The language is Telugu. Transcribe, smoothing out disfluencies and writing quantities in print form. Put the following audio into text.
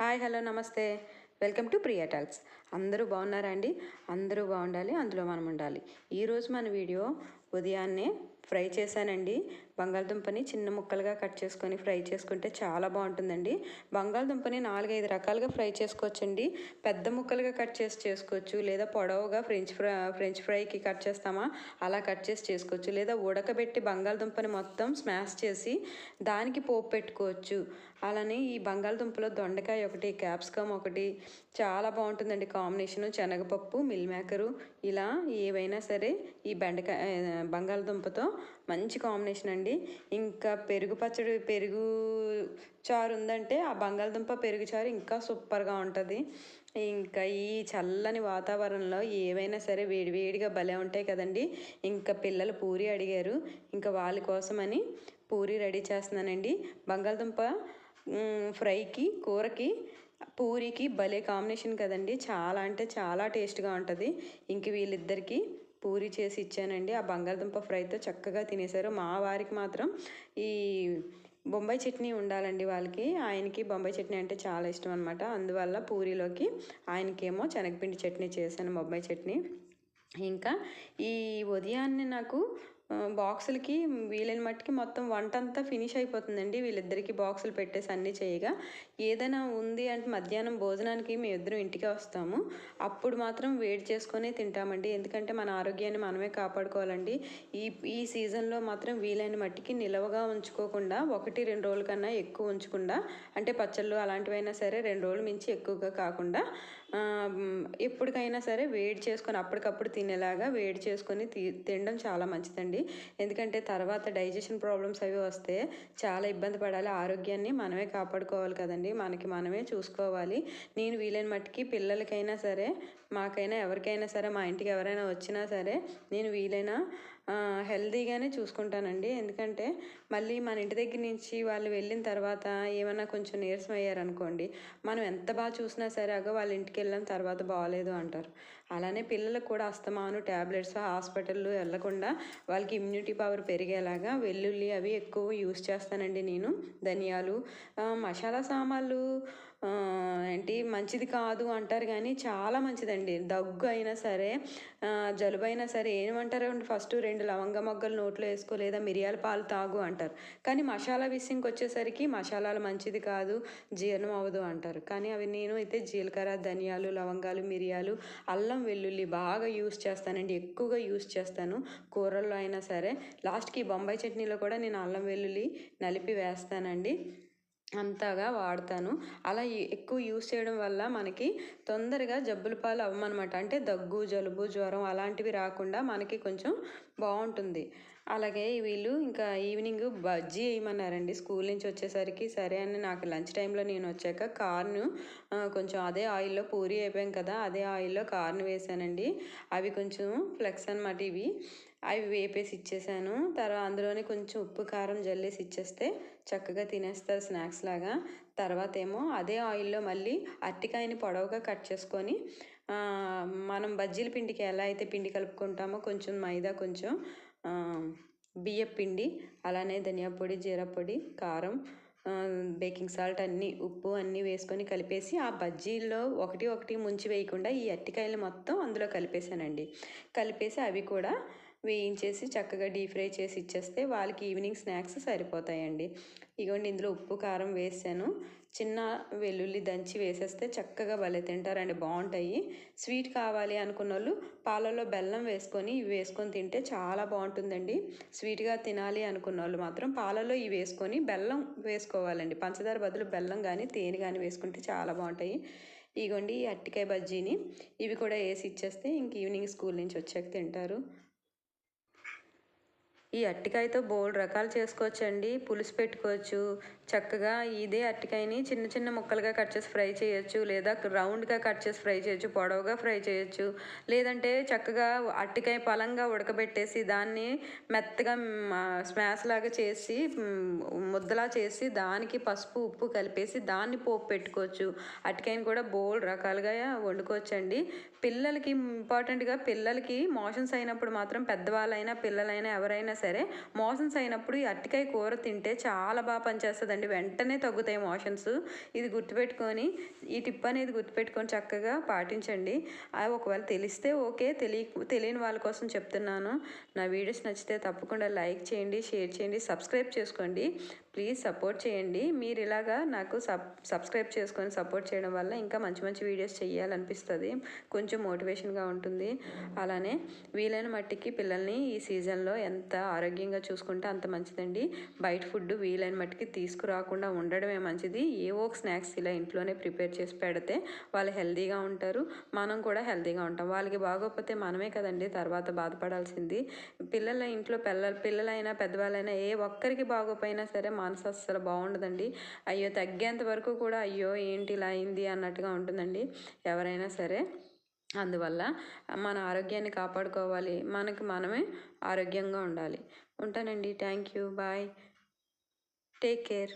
హాయ్ హలో నమస్తే వెల్కమ్ టు ప్రియా టాక్స్. అందరూ బాగున్నారా అండి? అందరూ బాగుండాలి, అందులో మనం ఉండాలి. ఈరోజు మన వీడియో ఉదయాన్నే ఫ్రై చేశానండి. బంగాళదుంపని చిన్న ముక్కలుగా కట్ చేసుకొని ఫ్రై చేసుకుంటే చాలా బాగుంటుందండి. బంగాళదుంపని 4-5 రకాలుగా ఫ్రై చేసుకోవచ్చండి. పెద్ద ముక్కలుగా కట్ చేసి చేసుకోవచ్చు, లేదా పొడవుగా ఫ్రెంచ్ ఫ్రైకి కట్ చేస్తామా అలా కట్ చేసి చేసుకోవచ్చు, లేదా ఉడకబెట్టి బంగాళదుంపని మొత్తం స్మాష్ చేసి దానికి పోపు పెట్టుకోవచ్చు. అలానే ఈ బంగాళదుంపలో దొండకాయ ఒకటి, క్యాప్సికమ్ ఒకటి చాలా బాగుంటుందండి కాంబినేషను. శనగపప్పు, మిల్ మేకరు ఇలా ఏవైనా సరే ఈ బంగాళదుంపతో మంచి కాంబినేషన్ అండి. ఇంకా పెరుగు పచ్చడి, పెరుగు చారు ఉందంటే ఆ బంగాళదుంప పెరుగు చారు ఇంకా సూపర్గా ఉంటుంది. ఇంకా ఈ చల్లని వాతావరణంలో ఏవైనా సరే వేడివేడిగా భలే ఉంటాయి కదండి. ఇంకా పిల్లలు పూరి అడిగారు, ఇంకా వాళ్ళ కోసమని పూరి రెడీ చేస్తున్నానండి. బంగాళదుంప ఫ్రైకి, కూరకి, పూరికి భలే కాంబినేషన్ కదండి. చాలా అంటే చాలా టేస్ట్గా ఉంటుంది. ఇంక వీళ్ళిద్దరికీ పూరి చేసి ఇచ్చానండి. ఆ బంగాళదుంప ఫ్రైతో చక్కగా తినేశారు. మా వారికి మాత్రం ఈ బొంబాయి చట్నీ ఉండాలండి వాళ్ళకి. ఆయనకి బొంబాయి చట్నీ అంటే చాలా ఇష్టం అనమాట. అందువల్ల పూరీలోకి ఆయనకేమో శనగపిండి చట్నీ చేశాను, బొంబాయి చట్నీ. ఇంకా ఈ ఉదయాన్నే నాకు బాక్సులకి వీలైన మట్టుకి మొత్తం వంట అంతా ఫినిష్ అయిపోతుందండి. వీళ్ళిద్దరికీ బాక్సులు పెట్టేసి అన్నీ చేయగా ఏదైనా ఉంది అంటే మధ్యాహ్నం భోజనానికి మేమిద్దరం ఇంటికి వస్తాము. అప్పుడు మాత్రం వేడి చేసుకొని తింటామండి. ఎందుకంటే మన ఆరోగ్యాన్ని మనమే కాపాడుకోవాలండి. ఈ సీజన్లో మాత్రం వీలైన మట్టికి నిలవగా ఉంచుకోకుండా 1-2 రోజుల కన్నా ఎక్కువ ఉంచకుండా, అంటే పచ్చళ్ళు అలాంటివైనా సరే 2 రోజులు మించి ఎక్కువగా కాకుండా ఎప్పటికైనా సరే వేడి చేసుకొని అప్పటికప్పుడు తినేలాగా వేడి చేసుకొని తినడం చాలా మంచిదండి. ఎందుకంటే తర్వాత డైజెషన్ ప్రాబ్లమ్స్ అవి వస్తే చాలా ఇబ్బంది పడాలి. ఆరోగ్యాన్ని మనమే కాపాడుకోవాలి కదండి, మనకి మనమే చూసుకోవాలి. నేను వీలైన మట్టుకి పిల్లలకైనా సరే, మాకైనా, ఎవరికైనా సరే, మా ఇంటికి ఎవరైనా వచ్చినా సరే నేను వీలైన హెల్తీగానే చూసుకుంటానండి. ఎందుకంటే మళ్ళీ మన ఇంటి దగ్గర నుంచి వాళ్ళు వెళ్ళిన తర్వాత ఏమన్నా కొంచెం నీరసం అయ్యారనుకోండి, మనం ఎంత బాగా చూసినా సరే అగో వాళ్ళ ఇంటికి వెళ్ళిన తర్వాత బాగాలేదు అంటారు. అలానే పిల్లలకు కూడా అస్తమాను ట్యాబ్లెట్స్, హాస్పిటల్ వెళ్ళకుండా వాళ్ళకి ఇమ్యూనిటీ పవర్ పెరిగేలాగా వెల్లుల్లి అవి ఎక్కువ యూస్ చేస్తానండి నేను. ధనియాలు, మసాలా సామాన్లు ఏంటి మంచిది కాదు అంటారు, కానీ చాలా మంచిదండి. దగ్గు అయినా సరే, జలుబు అయినా సరే ఏమంటారు, ఫస్ట్ 2 లవంగ మొగ్గలు నోట్లో వేసుకో, లేదా మిరియాల పాలు తాగు అంటారు. కానీ మసాలా విషయంకి వచ్చేసరికి మసాలాలు మంచిది కాదు, జీర్ణం అవ్వదు అంటారు. కానీ అవి నేను అయితే జీలకర్ర, ధనియాలు, లవంగాలు, మిరియాలు, అల్లం, వెల్లుల్లి బాగా యూస్ చేస్తానండి. ఎక్కువగా యూస్ చేస్తాను కూరల్లో అయినా సరే. లాస్ట్కి బొంబాయి చట్నీలో కూడా నేను అల్లం వెల్లుల్లి నలిపి వేస్తానండి. అంతగా వాడతాను. అలా ఎక్కువ యూస్ చేయడం వల్ల మనకి తొందరగా జబ్బుల పాలు అవ్వమన్నమాట. అంటే దగ్గు, జలుబు, జ్వరం అలాంటివి రాకుండా మనకి కొంచెం బాగుంటుంది. అలాగే వీళ్ళు ఇంకా ఈవినింగ్ బజ్జీ వేయమన్నారండి స్కూల్ నుంచి వచ్చేసరికి. సరే అని నాకు లంచ్ టైంలో నేను వచ్చాక కార్ను కొంచెం అదే ఆయిల్లో, పూరి అయిపోయాం కదా అదే ఆయిల్లో కార్న్ వేసానండి. అవి కొంచెం ఫ్లెక్స్ అనమాట ఇవి. అవి వేపేసి ఇచ్చేసాను. తర్వాత అందులోనే కొంచెం ఉప్పు, కారం జల్లేసి ఇచ్చేస్తే చక్కగా తినేస్తారు స్నాక్స్ లాగా. తర్వాత ఏమో అదే ఆయిల్లో మళ్ళీ అరటికాయని పొడవుగా కట్ చేసుకొని, మనం బజ్జీల పిండికి ఎలా అయితే పిండి కలుపుకుంటామో కొంచెం మైదా, కొంచెం బియ్యం పిండి, అలానే ధనియా పొడి, జీరా పొడి, కారం, బేకింగ్ సాల్ట్, అన్నీ, ఉప్పు అన్నీ వేసుకొని కలిపేసి ఆ బజ్జీల్లో ఒకటి ఒకటి ముంచి వేయకుండా ఈ అరటికాయలు మొత్తం అందులో కలిపేసానండి. కలిపేసి అవి కూడా వేయించేసి చక్కగా డీప్ ఫ్రై చేసి ఇచ్చేస్తే వాళ్ళకి ఈవినింగ్ స్నాక్స్ సరిపోతాయండి. ఇగోండి ఇందులో ఉప్పు, కారం వేసాను. చిన్న వెల్లుల్లి దంచి వేసేస్తే చక్కగా భలే తింటారండి, బాగుంటాయి. స్వీట్ కావాలి అనుకున్న వాళ్ళు పాలలో బెల్లం వేసుకొని ఇవి వేసుకొని తింటే చాలా బాగుంటుందండి. స్వీట్గా తినాలి అనుకున్న వాళ్ళు మాత్రం పాలలో ఇవి వేసుకొని బెల్లం వేసుకోవాలండి. పంచదార బదులు బెల్లం కానీ తేనె కానీ వేసుకుంటే చాలా బాగుంటాయి. ఇగోండి ఈ అరటికాయ బజ్జీని ఇవి కూడా వేసి ఇచ్చేస్తే ఇంక ఈవినింగ్ స్కూల్ నుంచి వచ్చాక తింటారు. ఈ అరటికాయతో బోల్డ్ రకాలు చేసుకోవచ్చండి. పులుసు పెట్టుకోవచ్చు చక్కగా. ఇదే అరటికాయని చిన్న చిన్న ముక్కలుగా కట్ చేసి ఫ్రై చేయొచ్చు, లేదా రౌండ్గా కట్ చేసి ఫ్రై చేయొచ్చు, పొడవుగా ఫ్రై చేయొచ్చు. లేదంటే చక్కగా అరటికాయ పలంగా ఉడకబెట్టేసి దాన్ని మెత్తగా స్మాష్ లాగా చేసి ముద్దలా చేసి దానికి పసుపు, ఉప్పు కలిపేసి దాన్ని పోపు పెట్టుకోవచ్చు. అరటికాయని కూడా బోల్డ్ రకాలుగా వండుకోవచ్చండి. పిల్లలకి ఇంపార్టెంట్గా, పిల్లలకి మోషన్స్ అయినప్పుడు మాత్రం పెద్దవాళ్ళైనా పిల్లలైనా ఎవరైనా సరే మోషన్స్ అయినప్పుడు ఈ అరటికాయ కూర తింటే చాలా బాగా పనిచేస్తుందండి. వెంటనే తగ్గుతాయి మోషన్స్. ఇది గుర్తుపెట్టుకొని ఈ టిప్ అనేది గుర్తుపెట్టుకొని చక్కగా పాటించండి. ఒకవేళ తెలిస్తే ఓకే, తెలియని వాళ్ళ కోసం చెప్తున్నాను. నా వీడియోస్ నచ్చితే తప్పకుండా లైక్ చేయండి, షేర్ చేయండి, సబ్స్క్రైబ్ చేసుకోండి. ప్లీజ్ సపోర్ట్ చేయండి. మీరు ఇలాగా నాకు సబ్స్క్రైబ్ చేసుకొని సపోర్ట్ చేయడం వల్ల ఇంకా మంచి మంచి వీడియోస్ చేయాలనిపిస్తుంది, కొంచెం మోటివేషన్గా ఉంటుంది. అలానే వీలైన మట్టికి పిల్లల్ని ఈ సీజన్లో ఎంత ఆరోగ్యంగా చూసుకుంటే అంత మంచిదండి. బయట ఫుడ్ వీలైన మట్టికి తీసుకురాకుండా ఉండడమే మంచిది. ఏవో స్నాక్స్ ఇలా ఇంట్లోనే ప్రిపేర్ చేసి పెడితే వాళ్ళు హెల్తీగా ఉంటారు, మనం కూడా హెల్తీగా ఉంటాం. వాళ్ళకి బాగోకపోతే మనమే కదండి తర్వాత బాధపడాల్సింది. ఇంట్లో పిల్లలైనా పెద్దవాళ్ళైనా ఏ ఒక్కరికి బాగోపోయినా సరే మనసు అస్సలు బాగుండదండి. అయ్యో తగ్గేంత వరకు కూడా అయ్యో ఏంటి ఇలా అయింది అన్నట్టుగా ఉంటుందండి ఎవరైనా సరే. అందువల్ల మన ఆరోగ్యాన్ని కాపాడుకోవాలి, మనకి మనమే ఆరోగ్యంగా ఉండాలి. ఉంటానండి. Thank you. Bye. Take care.